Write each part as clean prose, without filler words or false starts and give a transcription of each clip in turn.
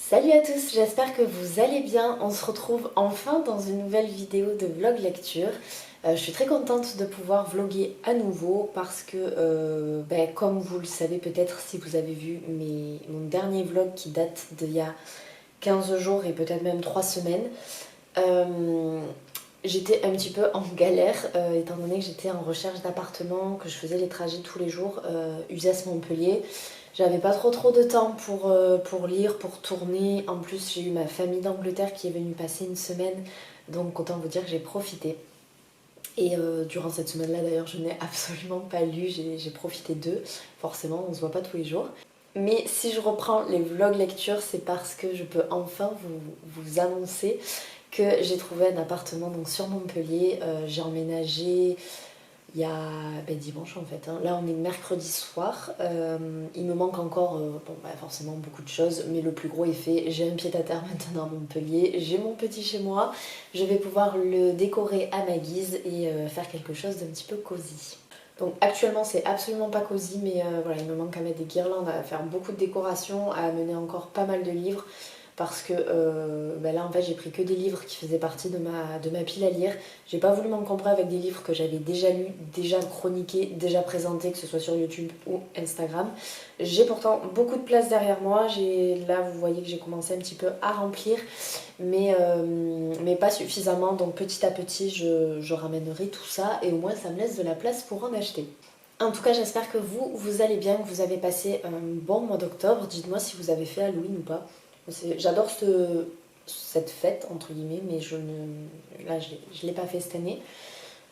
Salut à tous, j'espère que vous allez bien. On se retrouve enfin dans une nouvelle vidéo de vlog lecture. Je suis très contente de pouvoir vlogger à nouveau parce que, comme vous le savez peut-être si vous avez vu mon dernier vlog qui date d'il y a 15 jours et peut-être même 3 semaines, j'étais un petit peu en galère étant donné que j'étais en recherche d'appartement, que je faisais les trajets tous les jours, Uzès-Montpellier. J'avais pas trop de temps pour lire, pour tourner. En plus, j'ai eu ma famille d'Angleterre qui est venue passer une semaine. Donc autant vous dire que j'ai profité. Et durant cette semaine-là, d'ailleurs, je n'ai absolument pas lu. J'ai profité d'eux. Forcément, on se voit pas tous les jours. Mais si je reprends les vlogs lecture, c'est parce que je peux enfin vous annoncer que j'ai trouvé un appartement donc, sur Montpellier. J'ai emménagé il y a dimanche en fait, hein. Là on est mercredi soir, il me manque encore forcément beaucoup de choses, mais le plus gros est fait. J'ai un pied-à-terre maintenant à Montpellier, j'ai mon petit chez moi, je vais pouvoir le décorer à ma guise et faire quelque chose d'un petit peu cosy. Donc actuellement c'est absolument pas cosy, mais voilà, il me manque à mettre des guirlandes, à faire beaucoup de décorations, à amener encore pas mal de livres parce que là en fait j'ai pris que des livres qui faisaient partie de ma pile à lire. J'ai pas voulu m'encombrer avec des livres que j'avais déjà lus, déjà chroniqués, déjà présentés, que ce soit sur YouTube ou Instagram. J'ai pourtant beaucoup de place derrière moi. Là vous voyez que j'ai commencé un petit peu à remplir, mais pas suffisamment, donc petit à petit je ramènerai tout ça et au moins ça me laisse de la place pour en acheter. En tout cas j'espère que vous allez bien, que vous avez passé un bon mois d'octobre. Dites-moi si vous avez fait Halloween ou pas. J'adore cette fête, entre guillemets, mais je l'ai pas fait cette année.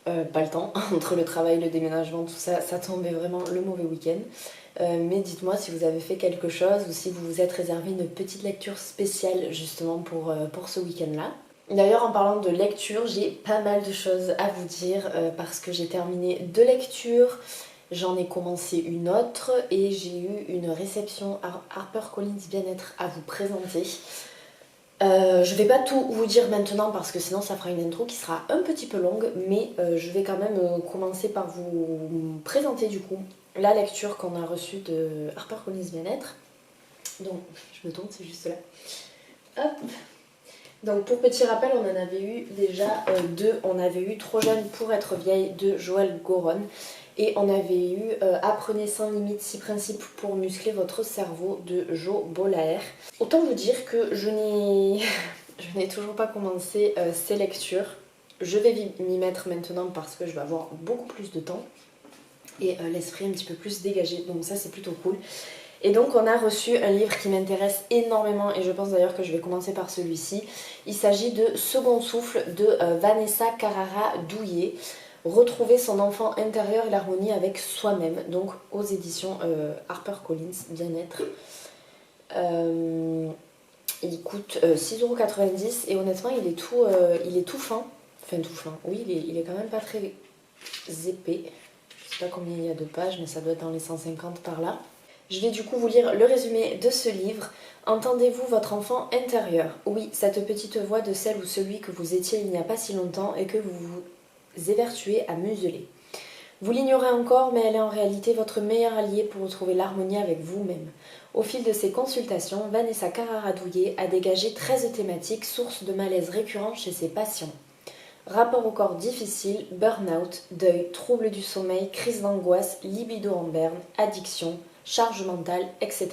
Pas le temps, entre le travail, le déménagement, tout ça, ça tombait vraiment le mauvais week-end. Mais dites-moi si vous avez fait quelque chose ou si vous vous êtes réservé une petite lecture spéciale justement pour ce week-end-là. D'ailleurs, en parlant de lecture, j'ai pas mal de choses à vous dire parce que j'ai terminé 2 lectures. J'en ai commencé une autre et j'ai eu une réception HarperCollins Bien-être à vous présenter. Je vais pas tout vous dire maintenant parce que sinon ça fera une intro qui sera un petit peu longue, mais je vais quand même commencer par vous présenter du coup la lecture qu'on a reçue de HarperCollins Bien-être. Donc je me tourne, c'est juste là. Hop. Donc pour petit rappel, on en avait eu déjà deux. On avait eu Trop jeune pour être vieille de Joël Goron. Et on avait eu Apprenez sans limite 6 principes pour muscler votre cerveau de Jo Bollaert. Autant vous dire que je n'ai toujours pas commencé ces lectures. Je vais m'y mettre maintenant parce que je vais avoir beaucoup plus de temps et l'esprit un petit peu plus dégagé. Donc ça c'est plutôt cool. Et donc on a reçu un livre qui m'intéresse énormément et je pense d'ailleurs que je vais commencer par celui-ci. Il s'agit de Second souffle de Vanessa Carrara-Douillet. Retrouver son enfant intérieur et l'harmonie avec soi-même, donc aux éditions HarperCollins Bien-être. Il coûte 6,90€ et honnêtement il est tout fin. Enfin tout fin, oui il est quand même pas très épais. Je sais pas combien il y a de pages mais ça doit être dans les 150 par là. Je vais du coup vous lire le résumé de ce livre. Entendez-vous votre enfant intérieur? Oui, cette petite voix de celle ou celui que vous étiez il n'y a pas si longtemps et que vous vous évertuez à museler. Vous l'ignorez encore, mais elle est en réalité votre meilleur allié pour retrouver l'harmonie avec vous-même. Au fil de ses consultations, Vanessa Carrara-Douillet a dégagé 13 thématiques sources de malaise récurrents chez ses patients. Rapport au corps difficile, burn-out, deuil, troubles du sommeil, crise d'angoisse, libido en berne, addiction, charge mentale, etc.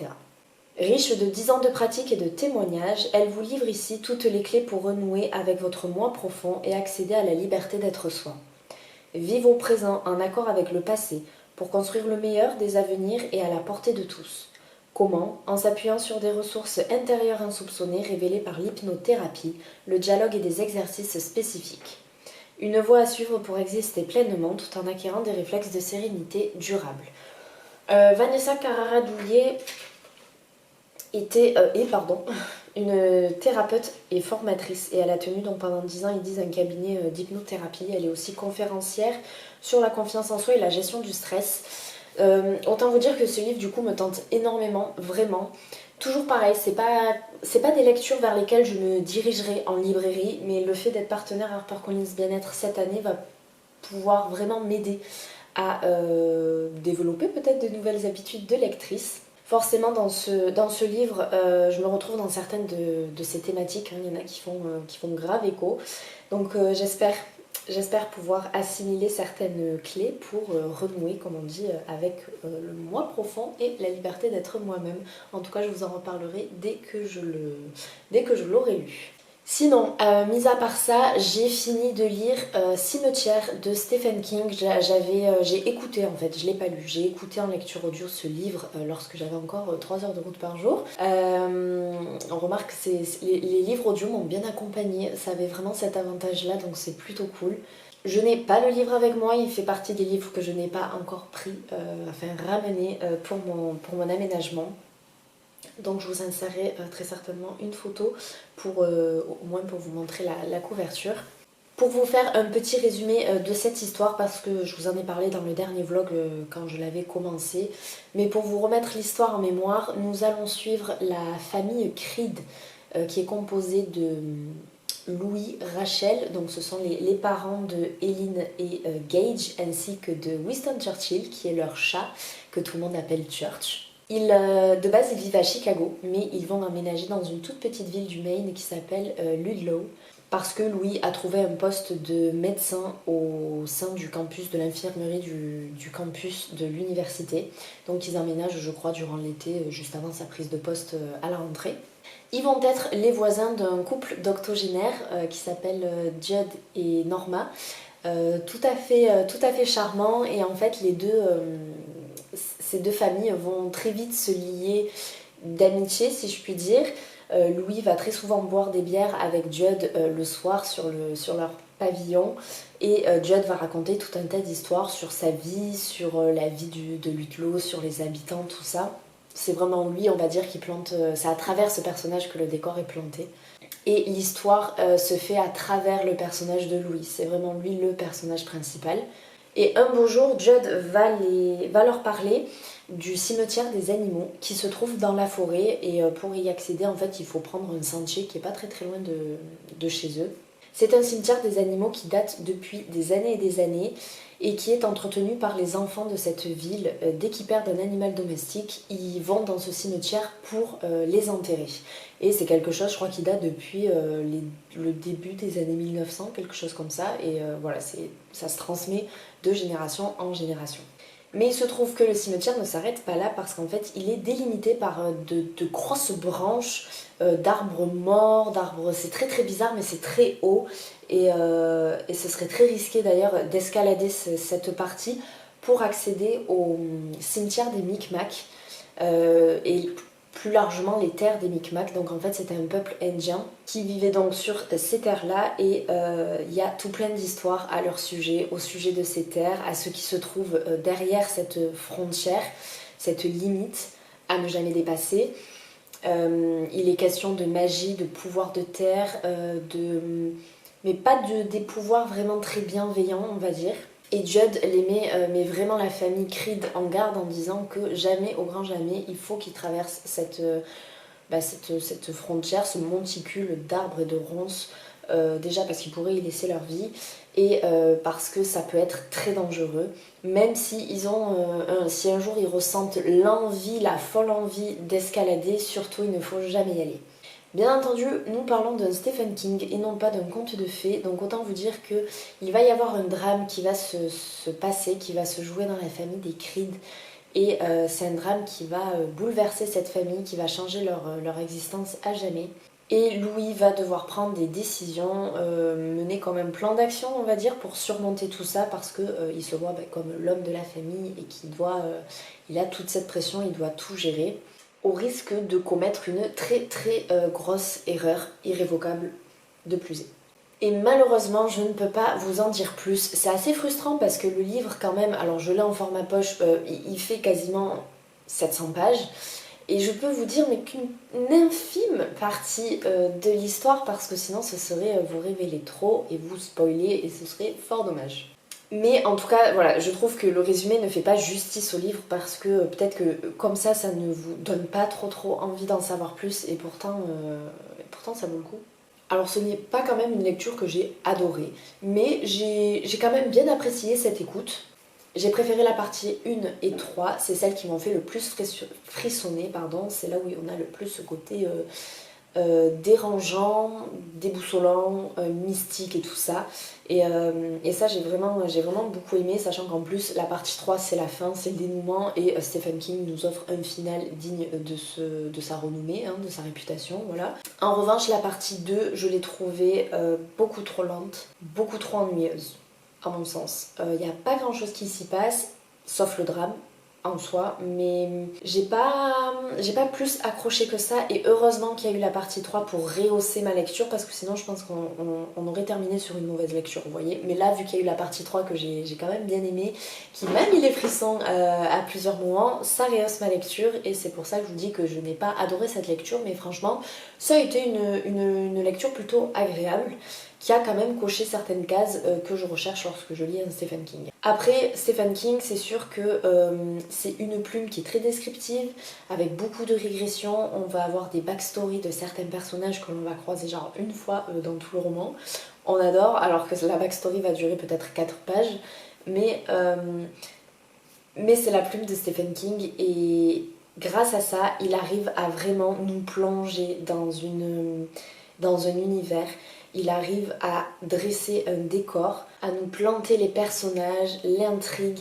Riche de 10 ans de pratique et de témoignages, elle vous livre ici toutes les clés pour renouer avec votre moi profond et accéder à la liberté d'être soi. Vive au présent en accord avec le passé pour construire le meilleur des avenirs et à la portée de tous. Comment? En s'appuyant sur des ressources intérieures insoupçonnées révélées par l'hypnothérapie, le dialogue et des exercices spécifiques. Une voie à suivre pour exister pleinement tout en acquérant des réflexes de sérénité durable. Vanessa Carrara-Douillet est une thérapeute et formatrice et elle a tenu donc pendant 10 ans un cabinet d'hypnothérapie. Elle est aussi conférencière sur la confiance en soi et la gestion du stress. Autant vous dire que ce livre du coup me tente énormément, vraiment. Toujours pareil, c'est pas des lectures vers lesquelles je me dirigerai en librairie, mais le fait d'être partenaire HarperCollins Bien-être cette année va pouvoir vraiment m'aider à développer peut-être de nouvelles habitudes de lectrice. Forcément dans ce livre, je me retrouve dans certaines de ces thématiques, hein. Il y en a qui font grave écho. Donc j'espère pouvoir assimiler certaines clés pour renouer, comme on dit, avec le moi profond et la liberté d'être moi-même. En tout cas, je vous en reparlerai dès que je l'aurai lu. Sinon, mis à part ça, j'ai fini de lire Cimetière de Stephen King. J'ai écouté en fait, je l'ai pas lu. J'ai écouté en lecture audio ce livre lorsque j'avais encore 3 heures de route par jour. On remarque que les livres audio m'ont bien accompagnée. Ça avait vraiment cet avantage-là, donc c'est plutôt cool. Je n'ai pas le livre avec moi, il fait partie des livres que je n'ai pas encore pris, ramené pour mon aménagement. Donc je vous insérerai très certainement une photo au moins pour vous montrer la couverture. Pour vous faire un petit résumé de cette histoire, parce que je vous en ai parlé dans le dernier vlog quand je l'avais commencé, mais pour vous remettre l'histoire en mémoire, nous allons suivre la famille Creed qui est composée de Louis, Rachel, donc ce sont les parents de Eileen et Gage, ainsi que de Winston Churchill qui est leur chat que tout le monde appelle Church. De base, ils vivent à Chicago, mais ils vont emménager dans une toute petite ville du Maine qui s'appelle Ludlow, parce que Louis a trouvé un poste de médecin au sein du campus de l'infirmerie du campus de l'université. Donc ils emménagent, je crois, durant l'été, juste avant sa prise de poste à la rentrée. Ils vont être les voisins d'un couple d'octogénaires qui s'appelle Judd et Norma, tout à fait charmant, et en fait ces deux familles vont très vite se lier d'amitié, si je puis dire. Louis va très souvent boire des bières avec Judd le soir sur leur pavillon, et Judd va raconter tout un tas d'histoires sur sa vie, sur la vie de Ludlow, sur les habitants, tout ça. C'est vraiment lui, on va dire, qui plante, c'est à travers ce personnage que le décor est planté. Et l'histoire se fait à travers le personnage de Louis, c'est vraiment lui le personnage principal. Et un beau jour, Judd va leur parler du cimetière des animaux qui se trouve dans la forêt, et pour y accéder, en fait, il faut prendre un sentier qui est pas très très loin de chez eux. C'est un cimetière des animaux qui date depuis des années et des années et qui est entretenu par les enfants de cette ville. Dès qu'ils perdent un animal domestique, ils vont dans ce cimetière pour les enterrer. Et c'est quelque chose, je crois, qui date depuis le début des années 1900, quelque chose comme ça. Et voilà, ça se transmet de génération en génération. Mais il se trouve que le cimetière ne s'arrête pas là, parce qu'en fait il est délimité par de grosses branches d'arbres morts, c'est très très bizarre, mais c'est très haut, et ce serait très risqué d'ailleurs d'escalader cette partie pour accéder au cimetière des Micmacs, et plus largement les terres des Micmacs. Donc en fait c'était un peuple indien qui vivait donc sur ces terres-là, et il y a tout plein d'histoires à leur sujet, au sujet de ces terres, à ce qui se trouve derrière cette frontière, cette limite à ne jamais dépasser. Il est question de magie, de pouvoir de terre, mais pas des pouvoirs vraiment très bienveillants, on va dire. Et Judd met vraiment la famille Creed en garde en disant que jamais, au grand jamais, il faut qu'ils traversent cette frontière, ce monticule d'arbres et de ronces, déjà parce qu'ils pourraient y laisser leur vie, et parce que ça peut être très dangereux, même si si un jour ils ressentent l'envie, la folle envie d'escalader, surtout il ne faut jamais y aller. Bien entendu, nous parlons d'un Stephen King et non pas d'un conte de fées, donc autant vous dire qu'il va y avoir un drame qui va se passer, qui va se jouer dans la famille des Creed. Et c'est un drame qui va bouleverser cette famille, qui va changer leur existence à jamais. Et Louis va devoir prendre des décisions, mener comme un plan d'action, on va dire, pour surmonter tout ça, parce qu'il se voit comme l'homme de la famille et il a toute cette pression, il doit tout gérer, au risque de commettre une très très grosse erreur irrévocable de plus est. Et malheureusement, je ne peux pas vous en dire plus. C'est assez frustrant parce que le livre, quand même, alors je l'ai en format poche, il fait quasiment 700 pages. Et je peux vous dire, mais qu'une infime partie de l'histoire, parce que sinon ce serait vous révéler trop et vous spoiler, et ce serait fort dommage. Mais en tout cas, voilà, je trouve que le résumé ne fait pas justice au livre, parce que peut-être que comme ça ne vous donne pas trop envie d'en savoir plus, et pourtant ça vaut le coup. Alors ce n'est pas quand même une lecture que j'ai adorée, mais j'ai quand même bien apprécié cette écoute. J'ai préféré la partie 1 et 3, c'est celles qui m'ont fait le plus frissonner, pardon. C'est là où on a le plus ce côté dérangeant, déboussolant, mystique et tout ça. Et ça j'ai vraiment beaucoup aimé, sachant qu'en plus la partie 3 c'est la fin, c'est le dénouement et Stephen King nous offre un final digne de sa renommée, hein, de sa réputation, voilà. En revanche la partie 2 je l'ai trouvée beaucoup trop lente, beaucoup trop ennuyeuse à mon sens. Il n'y a pas grand chose qui s'y passe, sauf le drame en soi, mais j'ai pas plus accroché que ça, et heureusement qu'il y a eu la partie 3 pour rehausser ma lecture, parce que sinon je pense qu'on aurait terminé sur une mauvaise lecture, vous voyez. Mais là, vu qu'il y a eu la partie 3 que j'ai quand même bien aimé, qui m'a mis les frissons à plusieurs moments, ça rehausse ma lecture, et c'est pour ça que je vous dis que je n'ai pas adoré cette lecture, mais franchement, ça a été une lecture plutôt agréable, qui a quand même coché certaines cases que je recherche lorsque je lis un Stephen King. Après, Stephen King, c'est sûr que c'est une plume qui est très descriptive, avec beaucoup de régressions. On va avoir des backstories de certains personnages que l'on va croiser genre une fois dans tout le roman. On adore, alors que la backstory va durer peut-être 4 pages, mais c'est la plume de Stephen King, et grâce à ça, il arrive à vraiment nous plonger dans un univers. Il arrive à dresser un décor, à nous planter les personnages, l'intrigue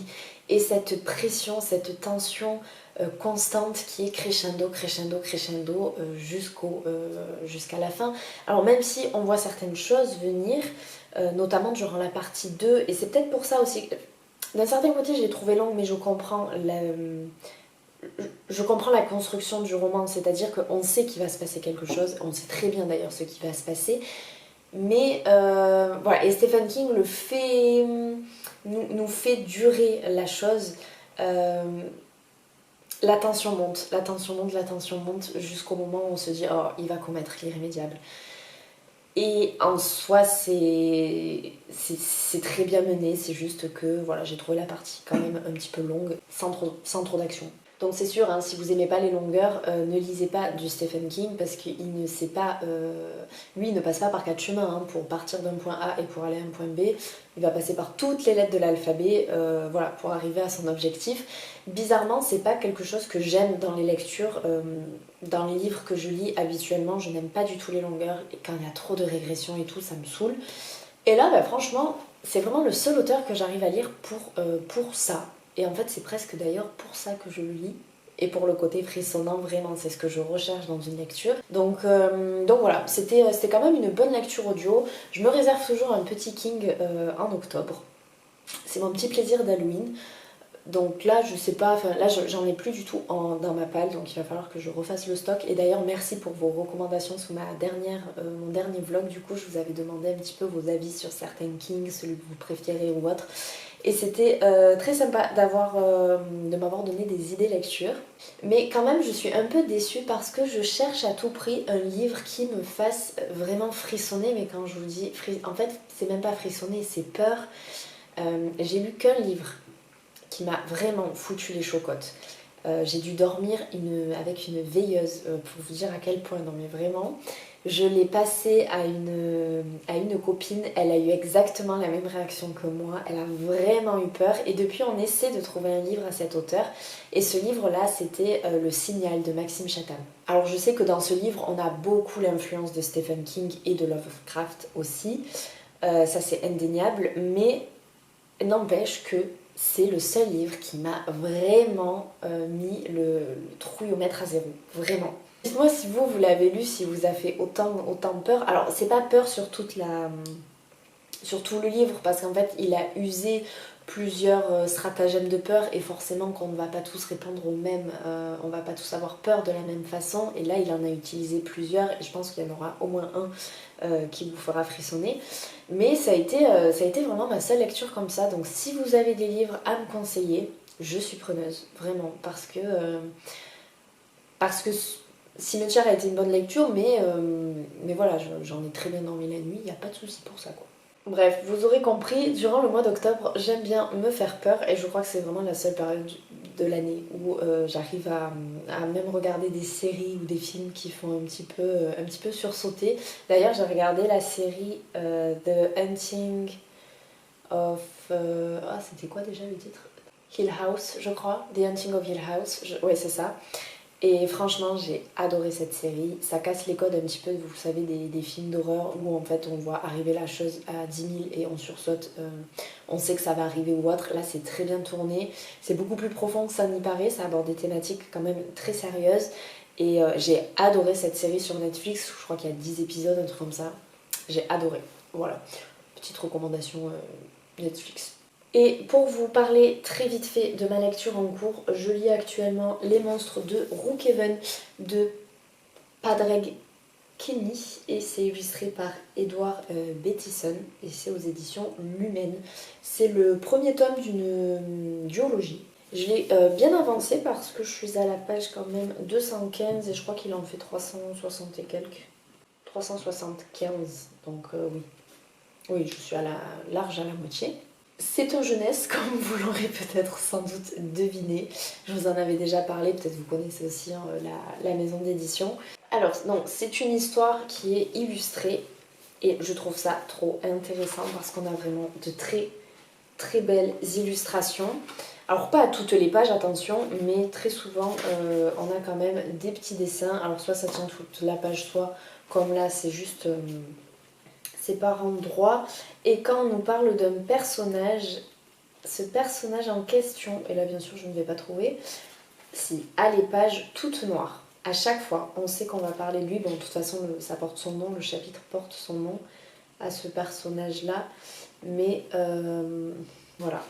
et cette pression, cette tension constante qui est crescendo, crescendo, crescendo jusqu'à la fin. Alors même si on voit certaines choses venir, notamment durant la partie 2, et c'est peut-être pour ça aussi que d'un certain côté je l'ai trouvé longue, mais je comprends la construction du roman, c'est-à-dire qu'on sait qu'il va se passer quelque chose, on sait très bien d'ailleurs ce qui va se passer, mais voilà, et Stephen King nous fait durer la chose. La tension monte, la tension monte, la tension monte, jusqu'au moment où on se dit oh, il va commettre l'irrémédiable. Et en soi, c'est très bien mené, c'est juste que voilà, j'ai trouvé la partie quand même un petit peu longue, sans trop d'action. Donc c'est sûr, hein, si vous aimez pas les longueurs, ne lisez pas du Stephen King, parce qu'il ne sait pas, lui il ne passe pas par 4 chemins, hein, pour partir d'un point A et pour aller à un point B. Il va passer par toutes les lettres de l'alphabet, voilà, pour arriver à son objectif. Bizarrement, c'est pas quelque chose que j'aime dans les lectures, dans les livres que je lis habituellement. Je n'aime pas du tout les longueurs, et quand il y a trop de régression et tout, ça me saoule. Et là, bah, franchement, c'est vraiment le seul auteur que j'arrive à lire pour ça. Et en fait, c'est presque d'ailleurs pour ça que je le lis. Et pour le côté frissonnant, vraiment, c'est ce que je recherche dans une lecture. Donc voilà, c'était quand même une bonne lecture audio. Je me réserve toujours un petit King en octobre. C'est mon petit plaisir d'Halloween. Donc là, je sais pas, enfin là, j'en ai plus du tout dans ma palle, donc il va falloir que je refasse le stock. Et d'ailleurs, merci pour vos recommandations sous mon dernier vlog. Du coup, je vous avais demandé un petit peu vos avis sur certains Kings, celui que vous préférez ou autre. Et c'était très sympa de m'avoir donné des idées lecture. Mais quand même, je suis un peu déçue parce que je cherche à tout prix un livre qui me fasse vraiment frissonner. Mais quand je vous dis, en fait, c'est même pas frissonner, c'est peur. J'ai lu qu'un livre qui m'a vraiment foutu les chocottes. J'ai dû dormir avec une veilleuse, pour vous dire à quel point, non mais vraiment. Je l'ai passé à une copine, elle a eu exactement la même réaction que moi, elle a vraiment eu peur, et depuis on essaie de trouver un livre à cet auteur, et ce livre-là c'était Le Signal de Maxime Chatham. Alors je sais que dans ce livre on a beaucoup l'influence de Stephen King et de Lovecraft aussi, ça c'est indéniable, mais n'empêche que c'est le seul livre qui m'a vraiment mis le trouillomètre à zéro, vraiment. Dites-moi si vous l'avez lu, si vous a fait autant peur. Alors c'est pas peur sur tout le livre, parce qu'en fait il a usé plusieurs stratagèmes de peur, et forcément qu'on ne va pas tous répondre au même, on va pas tous avoir peur de la même façon, et là il en a utilisé plusieurs, et je pense qu'il y en aura au moins un qui vous fera frissonner. Mais ça a été vraiment ma seule lecture comme ça, donc si vous avez des livres à me conseiller, je suis preneuse, vraiment, parce que Cimetière a été une bonne lecture, mais voilà, j'en ai très bien dormi la nuit, il n'y a pas de souci pour ça, quoi. Bref, vous aurez compris, durant le mois d'octobre, j'aime bien me faire peur, et je crois que c'est vraiment la seule période de l'année où j'arrive à même regarder des séries ou des films qui font un petit peu sursauter. D'ailleurs, j'ai regardé la série The Hunting of... Ah, c'était quoi déjà le titre? Hill House, je crois. The Hunting of Hill House. Ouais, c'est ça. Et franchement, j'ai adoré cette série. Ça casse les codes un petit peu, vous savez, des films d'horreur où en fait on voit arriver la chose à 10 000 et on sursaute. On sait que ça va arriver ou autre. Là, c'est très bien tourné. C'est beaucoup plus profond que ça n'y paraît. Ça aborde des thématiques quand même très sérieuses. Et j'ai adoré cette série sur Netflix. Je crois qu'il y a 10 épisodes, un truc comme ça. J'ai adoré. Voilà. Petite recommandation Netflix. Et pour vous parler très vite fait de ma lecture en cours, je lis actuellement Les monstres de Brookhaven de Padraig Kenny et c'est illustré par Edward Bettison et c'est aux éditions Lumen. C'est le premier tome d'une duologie. Je l'ai bien avancé parce que je suis à la page quand même 215 et je crois qu'il en fait 360 et quelques. 375, donc oui. Oui, je suis large à la moitié. C'est un jeunesse, comme vous l'aurez peut-être sans doute deviné. Je vous en avais déjà parlé, peut-être vous connaissez aussi hein, la maison d'édition. Alors, non, c'est une histoire qui est illustrée et je trouve ça trop intéressant parce qu'on a vraiment de très très belles illustrations. Alors pas à toutes les pages, attention, mais très souvent on a quand même des petits dessins. Alors soit ça tient toute la page, soit comme là c'est juste... c'est par endroits. Et quand on nous parle d'un personnage, ce personnage en question, et là bien sûr je ne vais pas trouver, si, a les pages toutes noires. À chaque fois, on sait qu'on va parler de lui. Bon, de toute façon, ça porte son nom, le chapitre porte son nom à ce personnage-là. Mais voilà.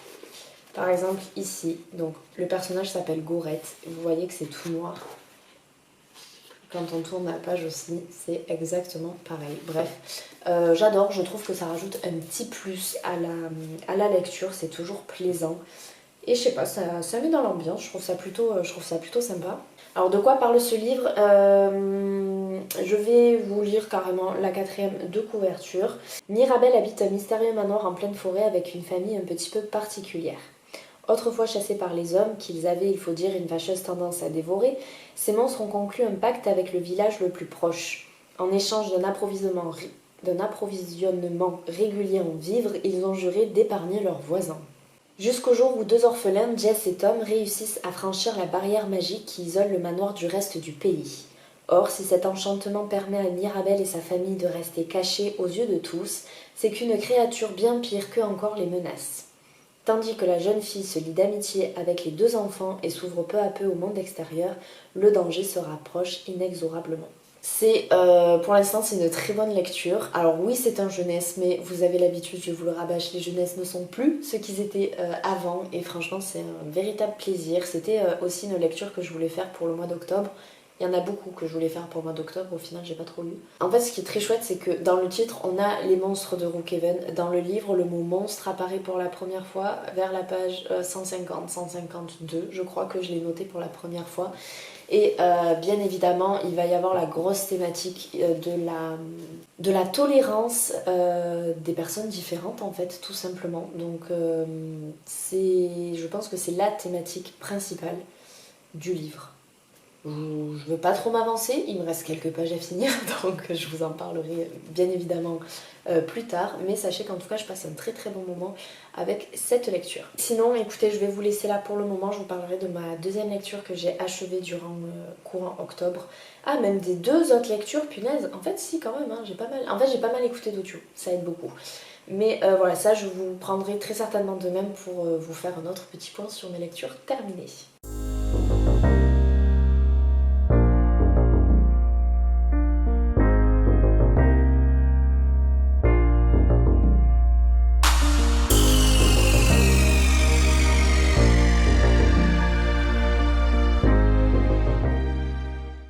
Par exemple, ici, donc le personnage s'appelle Gorette. Vous voyez que c'est tout noir. Quand on tourne la page aussi, c'est exactement pareil. Bref, j'adore, je trouve que ça rajoute un petit plus à la lecture, c'est toujours plaisant. Et je sais pas, ça met dans l'ambiance, je trouve ça plutôt sympa. Alors de quoi parle ce livre Je vais vous lire carrément la 4e de couverture. Mirabelle habite un mystérieux manoir en pleine forêt avec une famille un petit peu particulière. Autrefois chassés par les hommes, qu'ils avaient, il faut dire, une fâcheuse tendance à dévorer, ces monstres ont conclu un pacte avec le village le plus proche. En échange d'un approvisionnement régulier en vivres, ils ont juré d'épargner leurs voisins. Jusqu'au jour où 2 orphelins, Jess et Tom, réussissent à franchir la barrière magique qui isole le manoir du reste du pays. Or, si cet enchantement permet à Mirabelle et sa famille de rester cachés aux yeux de tous, c'est qu'une créature bien pire qu'eux encore les menace. Tandis que la jeune fille se lie d'amitié avec les 2 enfants et s'ouvre peu à peu au monde extérieur, le danger se rapproche inexorablement. Pour l'instant, c'est une très bonne lecture. Alors oui, c'est un jeunesse, mais vous avez l'habitude, je vous le rabâche, les jeunesses ne sont plus ce qu'ils étaient avant. Et franchement, c'est un véritable plaisir. C'était aussi une lecture que je voulais faire pour le mois d'octobre. Il y en a beaucoup que je voulais faire pour le mois d'octobre, au final j'ai pas trop lu. En fait ce qui est très chouette c'est que dans le titre on a les monstres de Brookhaven. Dans le livre le mot monstre apparaît pour la première fois vers la page 150, 152. Je crois que je l'ai noté pour la première fois. Et bien évidemment il va y avoir la grosse thématique de la tolérance des personnes différentes en fait tout simplement. Donc je pense que c'est la thématique principale du livre. Je veux pas trop m'avancer, il me reste quelques pages à finir, donc je vous en parlerai bien évidemment plus tard. Mais sachez qu'en tout cas, je passe un très très bon moment avec cette lecture. Sinon, écoutez, je vais vous laisser là pour le moment. Je vous parlerai de ma 2e lecture que j'ai achevée durant courant octobre. Ah, même des 2 autres lectures, punaise. En fait, si, quand même, hein, j'ai pas mal écouté d'audio, ça aide beaucoup. Mais voilà, ça, je vous prendrai très certainement de même pour vous faire un autre petit point sur mes lectures terminées.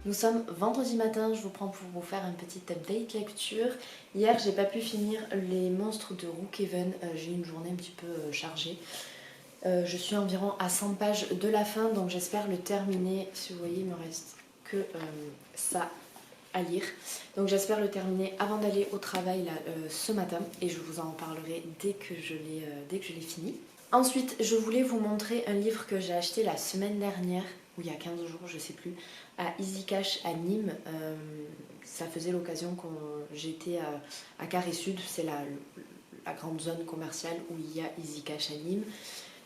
Nous sommes vendredi matin, je vous prends pour vous faire un petit update lecture. Hier, j'ai pas pu finir Les monstres de Brookhaven, j'ai eu une journée un petit peu chargée. Je suis environ à 100 pages de la fin, donc j'espère le terminer. Si vous voyez, il me reste que ça à lire. Donc j'espère le terminer avant d'aller au travail là, ce matin et je vous en parlerai dès que je l'ai fini. Ensuite, je voulais vous montrer un livre que j'ai acheté la semaine dernière, ou il y a 15 jours, je sais plus, à Easy Cash à Nîmes. Ça faisait l'occasion que j'étais à Carré Sud, c'est la grande zone commerciale où il y a Easy Cash à Nîmes.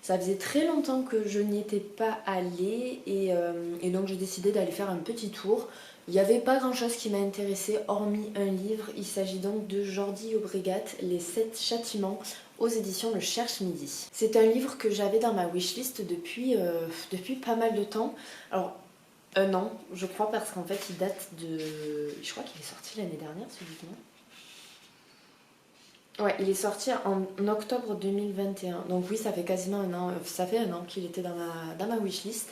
Ça faisait très longtemps que je n'y étais pas allée et donc j'ai décidé d'aller faire un petit tour. Il n'y avait pas grand chose qui m'a intéressée hormis un livre. Il s'agit donc de Jordi Obregat, Les 7 châtiments aux éditions Le Cherche Midi. C'est un livre que j'avais dans ma wishlist depuis pas mal de temps. Alors, un an, je crois, parce qu'en fait il date de... Je crois qu'il est sorti l'année dernière ce livre, non ? Ouais, il est sorti en octobre 2021. Donc oui, ça fait quasiment un an. Ça fait un an qu'il était dans ma wishlist.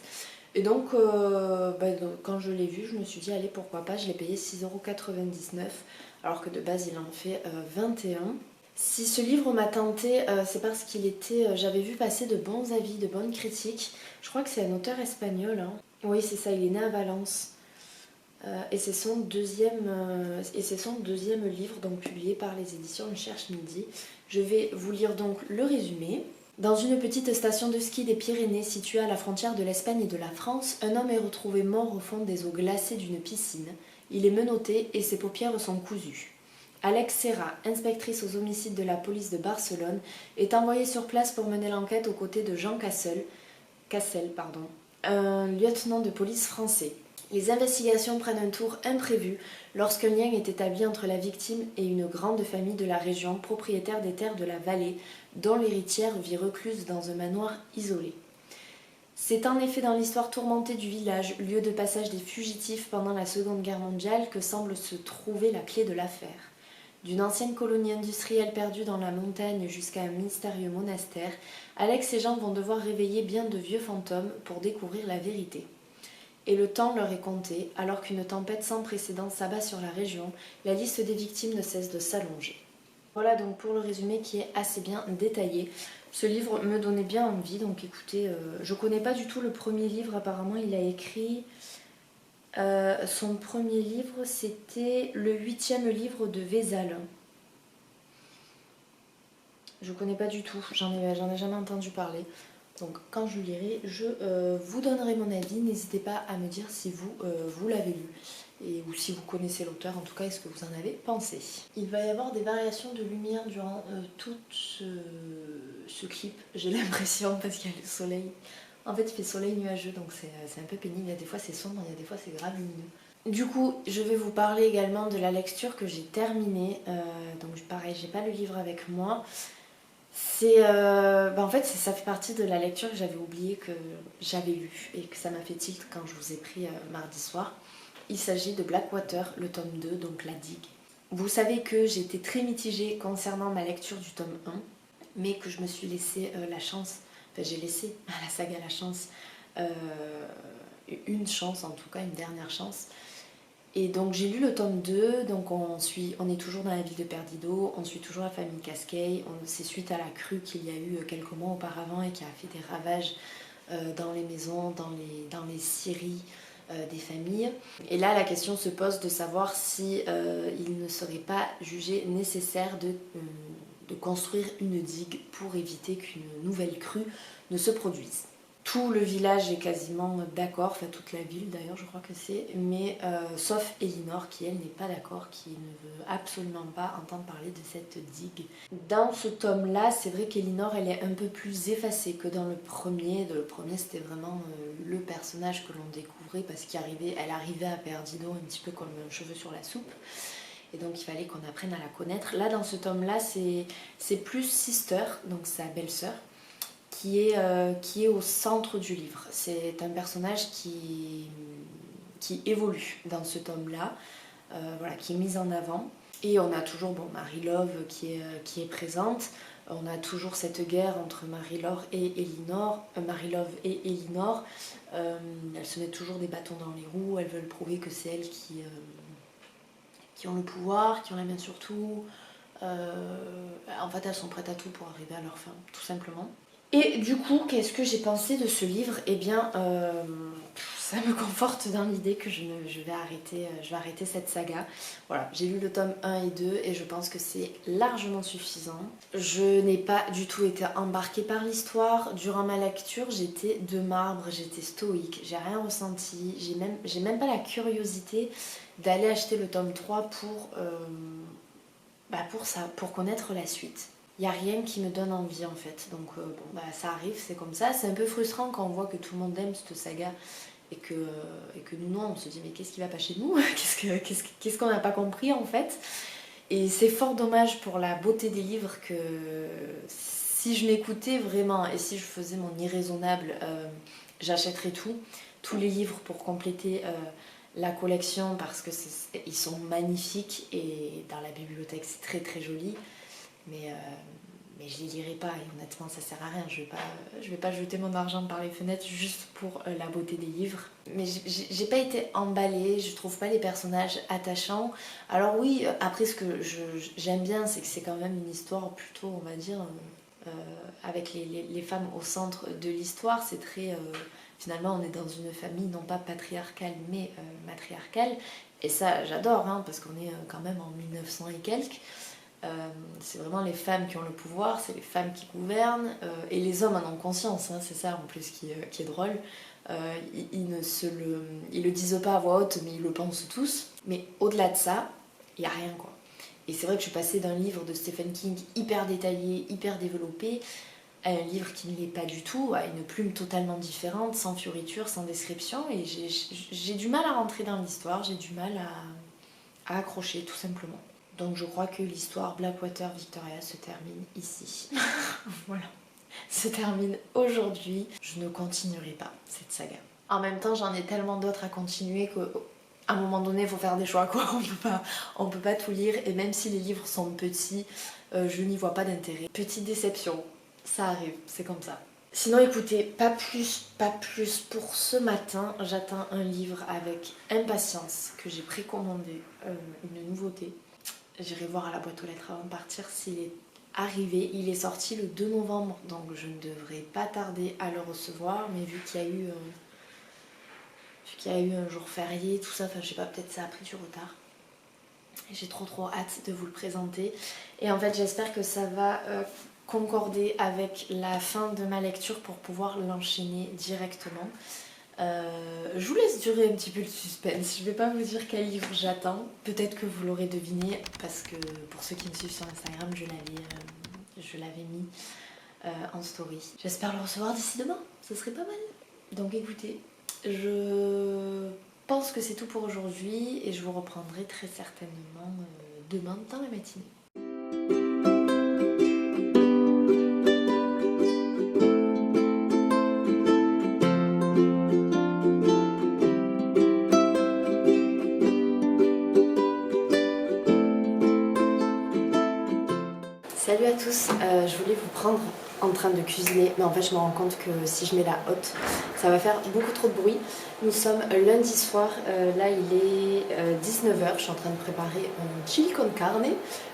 Et donc, quand je l'ai vu, je me suis dit, allez, pourquoi pas. Je l'ai payé 6,99 €, alors que de base, il en fait 21. Si ce livre m'a tenté, c'est parce j'avais vu passer de bons avis, de bonnes critiques. Je crois que c'est un auteur espagnol, hein. Oui, c'est ça, il est né à Valence. Et c'est son deuxième livre, donc publié par les éditions Le Cherche Midi. Je vais vous lire donc le résumé. Dans une petite station de ski des Pyrénées située à la frontière de l'Espagne et de la France, un homme est retrouvé mort au fond des eaux glacées d'une piscine. Il est menotté et ses paupières sont cousues. Alex Serra, inspectrice aux homicides de la police de Barcelone, est envoyée sur place pour mener l'enquête aux côtés de Jean Cassel, un lieutenant de police français. Les investigations prennent un tour imprévu lorsqu'un lien est établi entre la victime et une grande famille de la région, propriétaire des terres de la vallée, dont l'héritière vit recluse dans un manoir isolé. C'est en effet dans l'histoire tourmentée du village, lieu de passage des fugitifs pendant la Seconde Guerre mondiale, que semble se trouver la clé de l'affaire. D'une ancienne colonie industrielle perdue dans la montagne jusqu'à un mystérieux monastère, Alex et Jean vont devoir réveiller bien de vieux fantômes pour découvrir la vérité. Et le temps leur est compté, alors qu'une tempête sans précédent s'abat sur la région, la liste des victimes ne cesse de s'allonger. Voilà donc pour le résumé qui est assez bien détaillé. Ce livre me donnait bien envie, donc écoutez, je connais pas du tout le premier livre, apparemment il a écrit... son premier livre, c'était le 8e livre de Vézal. Je connais pas du tout, j'en ai jamais entendu parler. Donc quand je lirai, je vous donnerai mon avis. N'hésitez pas à me dire si vous l'avez lu ou si vous connaissez l'auteur. En tout cas, est-ce que vous en avez pensé? Il va y avoir des variations de lumière durant tout ce clip, j'ai l'impression, parce qu'il y a le soleil. En fait, il fait soleil nuageux, donc c'est un peu pénible. Il y a des fois c'est sombre, il y a des fois c'est grave lumineux. Du coup, je vais vous parler également de la lecture que j'ai terminée. Donc pareil, j'ai pas le livre avec moi. En fait, ça fait partie de la lecture que j'avais oublié que j'avais lue et que ça m'a fait tilt quand je vous ai pris mardi soir. Il s'agit de Blackwater, le tome 2, donc La Digue. Vous savez que j'étais très mitigée concernant ma lecture du tome 1, mais que je me suis laissé la chance, enfin j'ai laissé à la saga la chance, une chance en tout cas, une dernière chance. Et donc j'ai lu le tome 2, donc on est toujours dans la ville de Perdido, on suit toujours la famille Cascais, c'est suite à la crue qu'il y a eu quelques mois auparavant et qui a fait des ravages dans les maisons, dans les scieries des familles. Et là la question se pose de savoir si il ne serait pas jugé nécessaire de construire une digue pour éviter qu'une nouvelle crue ne se produise. Tout le village est quasiment d'accord, enfin toute la ville d'ailleurs je crois que c'est, mais sauf Elinor qui elle n'est pas d'accord, qui ne veut absolument pas entendre parler de cette digue. Dans ce tome là, c'est vrai qu'Elinor elle est un peu plus effacée que dans le premier. Le premier c'était vraiment le personnage que l'on découvrait parce qu'elle arrivait à Perdido un petit peu comme un cheveu sur la soupe. Et donc il fallait qu'on apprenne à la connaître. Là dans ce tome là c'est plus Sister, donc sa belle-sœur, qui est au centre du livre. C'est un personnage qui évolue dans ce tome-là, voilà, qui est mis en avant. Et on a toujours Marie-Love qui est présente. On a toujours cette guerre entre Marie-Love et Elinor. Elles se mettent toujours des bâtons dans les roues. Elles veulent prouver que c'est elles qui ont le pouvoir, qui ont la main sur tout. En fait, elles sont prêtes à tout pour arriver à leur fin, tout simplement. Et du coup, qu'est-ce que j'ai pensé de ce livre? Eh bien, ça me conforte dans l'idée que je vais arrêter cette saga. Voilà, j'ai lu le tome 1 et 2 et je pense que c'est largement suffisant. Je n'ai pas du tout été embarquée par l'histoire. Durant ma lecture, j'étais de marbre, j'étais stoïque, j'ai rien ressenti. J'ai même pas la curiosité d'aller acheter le tome 3 pour connaître la suite. il n'y a rien qui me donne envie en fait. Donc bon, bah, ça arrive, c'est comme ça. C'est un peu frustrant quand on voit que tout le monde aime cette saga et que nous non, on se dit mais qu'est-ce qui va pas chez nous? Qu'est-ce qu'on n'a pas compris en fait? Et c'est fort dommage pour la beauté des livres que si je m'écoutais vraiment et si je faisais mon irraisonnable, j'achèterais tout, tous les livres pour compléter la collection parce que ils sont magnifiques et dans la bibliothèque c'est très très joli. Mais, euh, mais je les lirai pas et honnêtement ça sert à rien. Je vais pas jeter mon argent par les fenêtres juste pour la beauté des livres. Mais j'ai pas été emballée, je trouve pas les personnages attachants. Alors oui, après ce que j'aime bien c'est que c'est quand même une histoire plutôt on va dire avec les femmes au centre de l'histoire. C'est très... finalement on est dans une famille non pas patriarcale mais matriarcale. Et ça j'adore hein, parce qu'on est quand même en 1900 et quelques. C'est vraiment les femmes qui ont le pouvoir, c'est les femmes qui gouvernent, et les hommes en ont conscience, hein, c'est ça en plus qui est drôle. Ils le disent pas à voix haute, mais ils le pensent tous. Mais au-delà de ça, il n'y a rien quoi. Et c'est vrai que je suis passée d'un livre de Stephen King hyper détaillé, hyper développé, à un livre qui ne l'est pas du tout, à une plume totalement différente, sans fioriture, sans description, et j'ai du mal à rentrer dans l'histoire, j'ai du mal à accrocher tout simplement. Donc je crois que l'histoire Blackwater Victoria se termine ici. Voilà. Se termine aujourd'hui. Je ne continuerai pas cette saga. En même temps, j'en ai tellement d'autres à continuer qu'à un moment donné, il faut faire des choix, quoi. On peut pas tout lire. Et même si les livres sont petits, je n'y vois pas d'intérêt. Petite déception. Ça arrive, c'est comme ça. Sinon, écoutez, pas plus pour ce matin. J'attends un livre avec impatience que j'ai précommandé, une nouveauté. J'irai voir à la boîte aux lettres avant de partir s'il est arrivé. Il est sorti le 2 novembre, donc je ne devrais pas tarder à le recevoir. Mais vu qu'il y a eu un jour férié, tout ça, enfin je sais pas, peut-être ça a pris du retard. J'ai trop hâte de vous le présenter. Et en fait j'espère que ça va concorder avec la fin de ma lecture pour pouvoir l'enchaîner directement. Je vous laisse durer un petit peu le suspense. Je vais pas vous dire quel livre j'attends. Peut-être que vous l'aurez deviné parce que pour ceux qui me suivent sur Instagram, je l'avais mis en story. J'espère le recevoir d'ici demain. Ce serait pas mal. Donc écoutez, je pense que c'est tout pour aujourd'hui et je vous reprendrai très certainement demain dans la matinée. Salut à tous, je voulais vous prendre en train de cuisiner, mais en fait je me rends compte que si je mets la haute, ça va faire beaucoup trop de bruit. Nous sommes lundi soir, là il est 19h, je suis en train de préparer un chili con carne.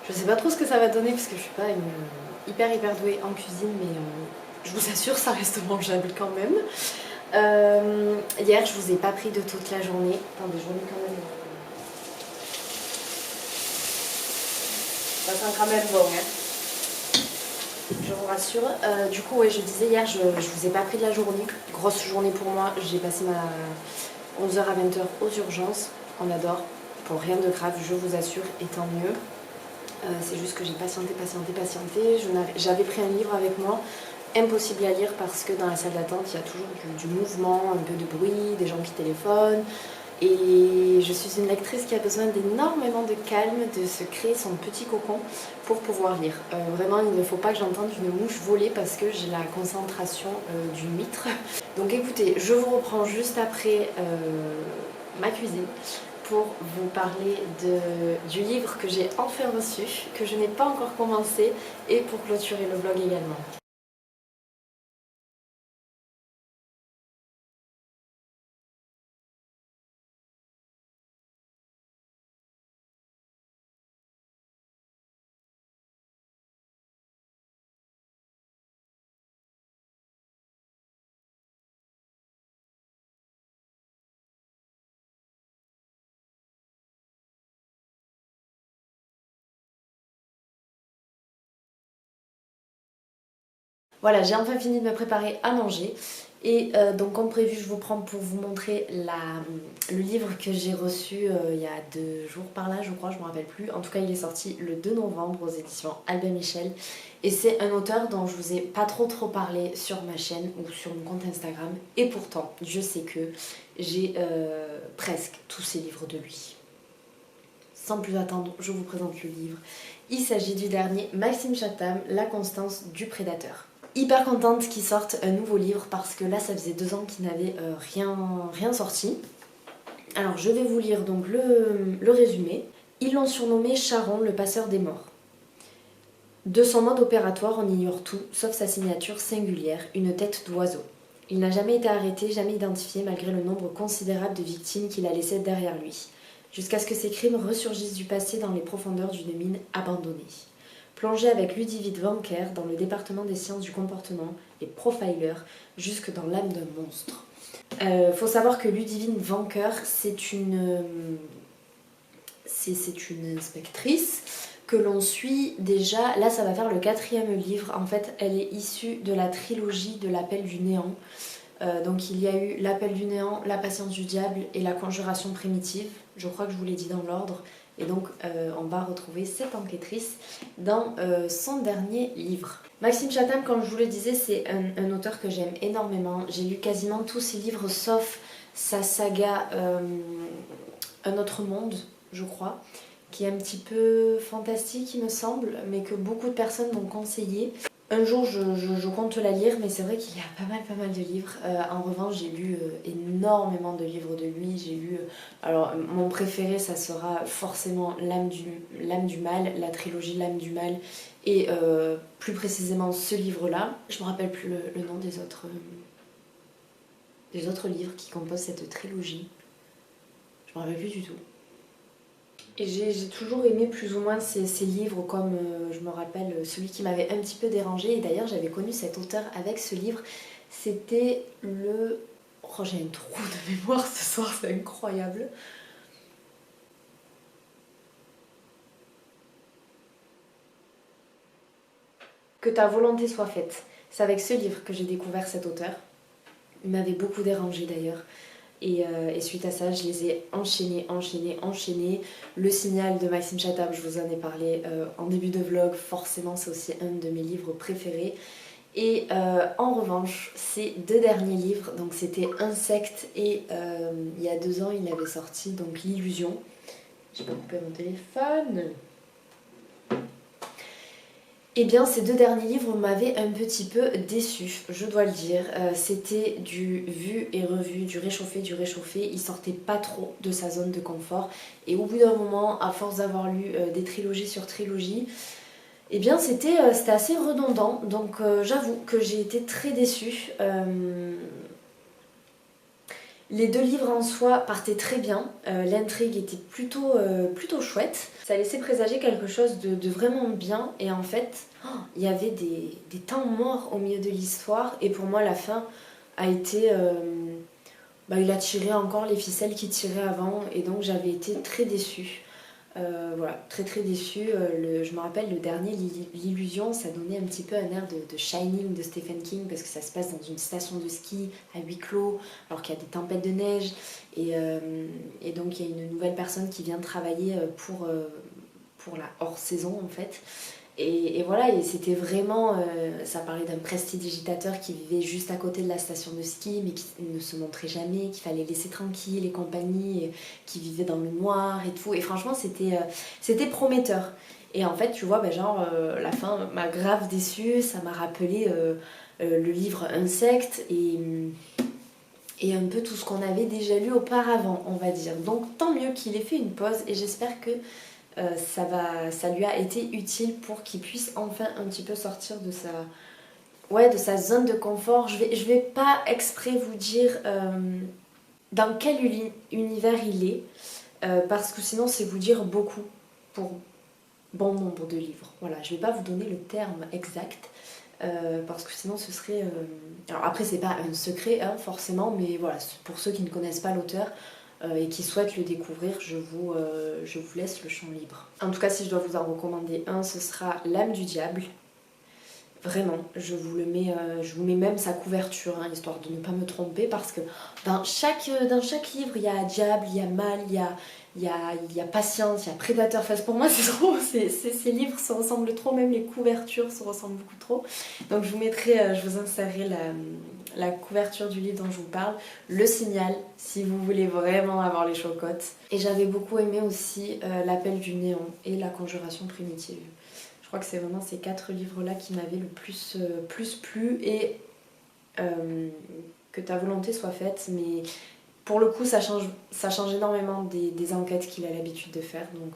Je sais pas trop ce que ça va donner parce que je suis pas hyper douée en cuisine, mais je vous assure ça reste mangeable quand même. Hier je vous ai pas pris de toute la journée, attendez je remets quand même... Ça sent quand même bon hein. Je vous rassure. Du coup, ouais, je disais hier, je vous ai pas pris de la journée. Grosse journée pour moi. J'ai passé ma 11h à 20h aux urgences. On adore. Pour rien de grave, je vous assure, et tant mieux. C'est juste que j'ai patienté. J'avais pris un livre avec moi. Impossible à lire parce que dans la salle d'attente, il y a toujours du mouvement, un peu de bruit, des gens qui téléphonent. Et je suis une lectrice qui a besoin d'énormément de calme, de se créer son petit cocon pour pouvoir lire. Vraiment, il ne faut pas que j'entende une mouche voler parce que j'ai la concentration d'une huître. Donc écoutez, je vous reprends juste après ma cuisine pour vous parler du livre que j'ai enfin reçu, que je n'ai pas encore commencé, et pour clôturer le vlog également. Voilà, j'ai enfin fini de me préparer à manger. Et donc comme prévu, je vous prends pour vous montrer le livre que j'ai reçu il y a 2 jours par là, je crois, je ne me rappelle plus. En tout cas, il est sorti le 2 novembre aux éditions Albin Michel. Et c'est un auteur dont je vous ai pas trop parlé sur ma chaîne ou sur mon compte Instagram. Et pourtant, je sais que j'ai presque tous ses livres de lui. Sans plus attendre, je vous présente le livre. Il s'agit du dernier Maxime Chatham, La constance du prédateur. Hyper contente qu'ils sortent un nouveau livre parce que là ça faisait 2 ans qu'ils n'avaient rien sorti. Alors je vais vous lire donc le résumé. Ils l'ont surnommé Charon, le passeur des morts. De son mode opératoire on ignore tout, sauf sa signature singulière, une tête d'oiseau. Il n'a jamais été arrêté, jamais identifié malgré le nombre considérable de victimes qu'il a laissées derrière lui, jusqu'à ce que ses crimes ressurgissent du passé dans les profondeurs d'une mine abandonnée. Plongé avec Ludivine Vancker dans le département des sciences du comportement, les profilers, jusque dans l'âme d'un monstre. Faut savoir que Ludivine Vancker, c'est une inspectrice que l'on suit déjà. Là, ça va faire le 4e livre. En fait, elle est issue de la trilogie de l'Appel du Néant. Donc il y a eu l'Appel du Néant, La Patience du Diable et La Conjuration Primitive. Je crois que je vous l'ai dit dans l'ordre. Et donc on va retrouver cette enquêtrice dans son dernier livre. Maxime Chatham, comme je vous le disais, c'est un auteur que j'aime énormément. J'ai lu quasiment tous ses livres sauf sa saga Un autre monde, je crois, qui est un petit peu fantastique il me semble, mais que beaucoup de personnes m'ont conseillé. Un jour je compte la lire, mais c'est vrai qu'il y a pas mal de livres. En revanche, j'ai lu énormément de livres de lui. J'ai lu, alors mon préféré ça sera forcément L'âme du mal, la trilogie L'âme du mal, et plus précisément ce livre-là. Je me rappelle plus le nom des autres livres qui composent cette trilogie. Je me rappelle plus du tout. Et j'ai toujours aimé plus ou moins ces livres, comme je me rappelle celui qui m'avait un petit peu dérangé. Et d'ailleurs, j'avais connu cet auteur avec ce livre. C'était le... Oh, j'ai un trou de mémoire ce soir, c'est incroyable. Que ta volonté soit faite. C'est avec ce livre que j'ai découvert cet auteur. Il m'avait beaucoup dérangé d'ailleurs. Et suite à ça, je les ai enchaînés. Le Signal de Maxime Chatham, je vous en ai parlé en début de vlog, forcément c'est aussi un de mes livres préférés. Et en revanche, ces 2 derniers livres, donc c'était Insectes et il y a 2 ans il avait sorti donc L'Illusion. J'ai pas coupé mon téléphone. Eh bien, ces 2 derniers livres m'avaient un petit peu déçue, je dois le dire. C'était du vu et revu, du réchauffé. Il sortait pas trop de sa zone de confort. Et au bout d'un moment, à force d'avoir lu des trilogies sur trilogie, eh bien, c'était assez redondant. Donc, j'avoue que j'ai été très déçue. Les 2 livres en soi partaient très bien, l'intrigue était plutôt chouette. Ça laissait présager quelque chose de vraiment bien et en fait, il y avait des temps morts au milieu de l'histoire et pour moi la fin a été... il a tiré encore les ficelles qu'il tirait avant et donc j'avais été très déçue. Voilà, très déçue. Je me rappelle le dernier, L'Illusion, ça donnait un petit peu un air de Shining de Stephen King parce que ça se passe dans une station de ski à huis clos alors qu'il y a des tempêtes de neige et donc il y a une nouvelle personne qui vient travailler pour la hors-saison en fait. Et voilà, et c'était vraiment, ça parlait d'un prestidigitateur qui vivait juste à côté de la station de ski, mais qui ne se montrait jamais, qu'il fallait laisser tranquille et compagnie, et qui vivait dans le noir et tout. Et franchement, c'était prometteur. Et en fait, tu vois, la fin m'a grave déçue, ça m'a rappelé le livre Insectes et un peu tout ce qu'on avait déjà lu auparavant, on va dire. Donc tant mieux qu'il ait fait une pause, et j'espère que ça lui a été utile pour qu'il puisse enfin un petit peu sortir de sa zone de confort. Je vais pas exprès vous dire dans quel univers il est, parce que sinon c'est vous dire beaucoup pour bon nombre de livres. Voilà, je vais pas vous donner le terme exact, parce que sinon ce serait... Alors après c'est pas un secret hein, forcément, mais voilà, pour ceux qui ne connaissent pas l'auteur, et qui souhaitent le découvrir, je vous laisse le champ libre. En tout cas, si je dois vous en recommander un, ce sera L'âme du diable. Vraiment, je vous mets même sa couverture, hein, histoire de ne pas me tromper, parce que dans chaque livre, il y a diable, il y a mal, il y a patience, il y a prédateur. Enfin, pour moi, c'est trop, ces livres se ressemblent trop, même les couvertures se ressemblent beaucoup trop. Donc je vous insérerai la couverture du livre dont je vous parle, Le Signal, si vous voulez vraiment avoir les chocottes. Et j'avais beaucoup aimé aussi L'Appel du Néant et La Conjuration Primitive. Je crois que c'est vraiment ces 4 livres-là qui m'avaient le plus plu et que ta volonté soit faite. Mais pour le coup, ça change énormément des enquêtes qu'il a l'habitude de faire. Donc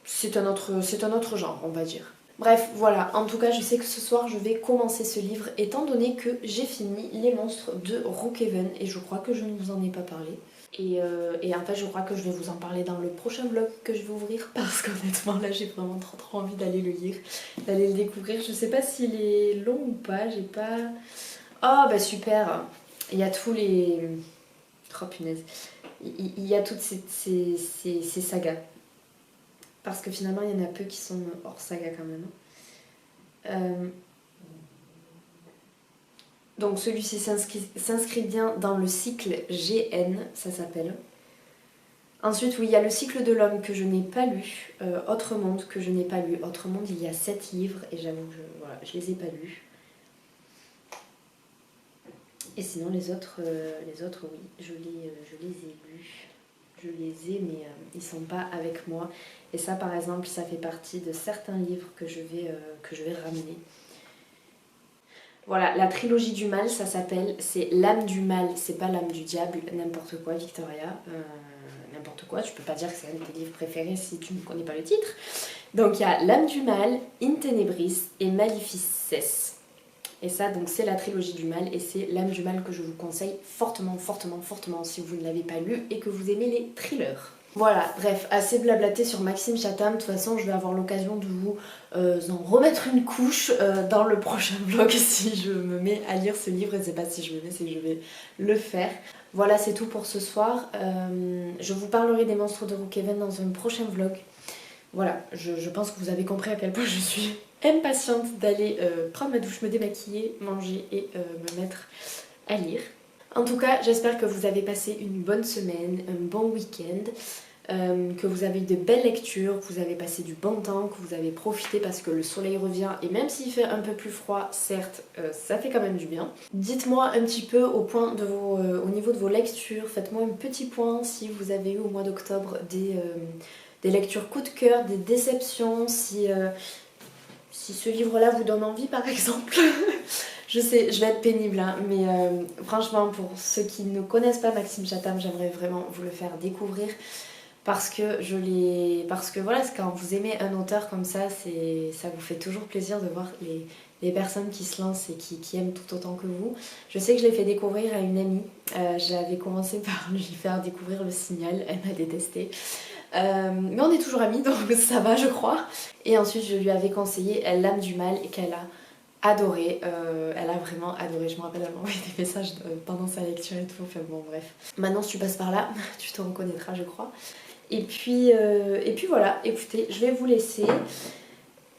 c'est un autre genre, on va dire. Bref, voilà. En tout cas, je sais que ce soir, je vais commencer ce livre étant donné que j'ai fini Les Monstres de Brookhaven et je crois que je ne vous en ai pas parlé. Et en fait, je crois que je vais vous en parler dans le prochain vlog que je vais ouvrir parce qu'honnêtement, là, j'ai vraiment trop envie d'aller le lire, d'aller le découvrir. Je sais pas s'il est long ou pas, j'ai pas... Oh, bah super. Il y a tous les... Oh, punaise. Il y a toutes ces sagas. Parce que finalement, il y en a peu qui sont hors saga quand même. Donc celui-ci s'inscrit bien dans le cycle GN, ça s'appelle. Ensuite, oui, il y a le cycle de l'homme que je n'ai pas lu, Autre Monde que je n'ai pas lu. Autre Monde, il y a 7 livres et j'avoue que je les ai pas lus. Et sinon, les autres oui, je les ai lus. Je les ai, mais ils sont pas avec moi. Et ça, par exemple, ça fait partie de certains livres que je vais ramener. Voilà, la trilogie du mal, ça s'appelle, c'est l'âme du mal, c'est pas l'âme du diable, n'importe quoi, Victoria, n'importe quoi, tu peux pas dire que c'est un de tes livres préférés si tu ne connais pas le titre. Donc il y a l'âme du mal, In Tenebris et Malefices. Et ça, donc c'est la trilogie du mal et c'est l'âme du mal que je vous conseille fortement si vous ne l'avez pas lu et que vous aimez les thrillers. Voilà, bref, assez blablaté sur Maxime Chatham. De toute façon, je vais avoir l'occasion de vous en remettre une couche dans le prochain vlog si je me mets à lire ce livre. Et c'est pas si je me mets, c'est que je vais le faire. Voilà, c'est tout pour ce soir. Je vous parlerai des monstres de Brookhaven dans un prochain vlog. Voilà, je pense que vous avez compris à quel point je suis impatiente d'aller prendre ma douche, me démaquiller, manger et me mettre à lire. En tout cas, j'espère que vous avez passé une bonne semaine, un bon week-end, que vous avez eu de belles lectures, que vous avez passé du bon temps, que vous avez profité parce que le soleil revient et même s'il fait un peu plus froid, certes, ça fait quand même du bien. Dites-moi un petit peu au niveau de vos lectures, faites-moi un petit point si vous avez eu au mois d'octobre des lectures coup de cœur, des déceptions, si ce livre-là vous donne envie par exemple. Je sais, je vais être pénible, hein, mais franchement, pour ceux qui ne connaissent pas Maxime Chatham, j'aimerais vraiment vous le faire découvrir parce que voilà, quand vous aimez un auteur comme ça vous fait toujours plaisir de voir les personnes qui se lancent et qui aiment tout autant que vous. Je sais que je l'ai fait découvrir à une amie, j'avais commencé par lui faire découvrir Le Signal, elle m'a détesté. Mais on est toujours amis, donc ça va, je crois. Et ensuite, je lui avais conseillé L'âme du mal et qu'elle a adoré, elle a vraiment adoré. Je me rappelle, elle m'a envoyé des messages pendant sa lecture et tout. Enfin bon, bref. Maintenant, si tu passes par là, tu te reconnaîtras, je crois. Et puis voilà, écoutez, je vais vous laisser.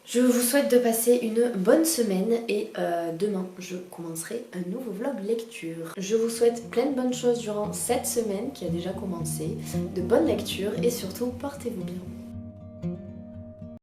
Je vous souhaite de passer une bonne semaine et demain, je commencerai un nouveau vlog lecture. Je vous souhaite plein de bonnes choses durant cette semaine qui a déjà commencé, de bonnes lectures et surtout, portez-vous bien.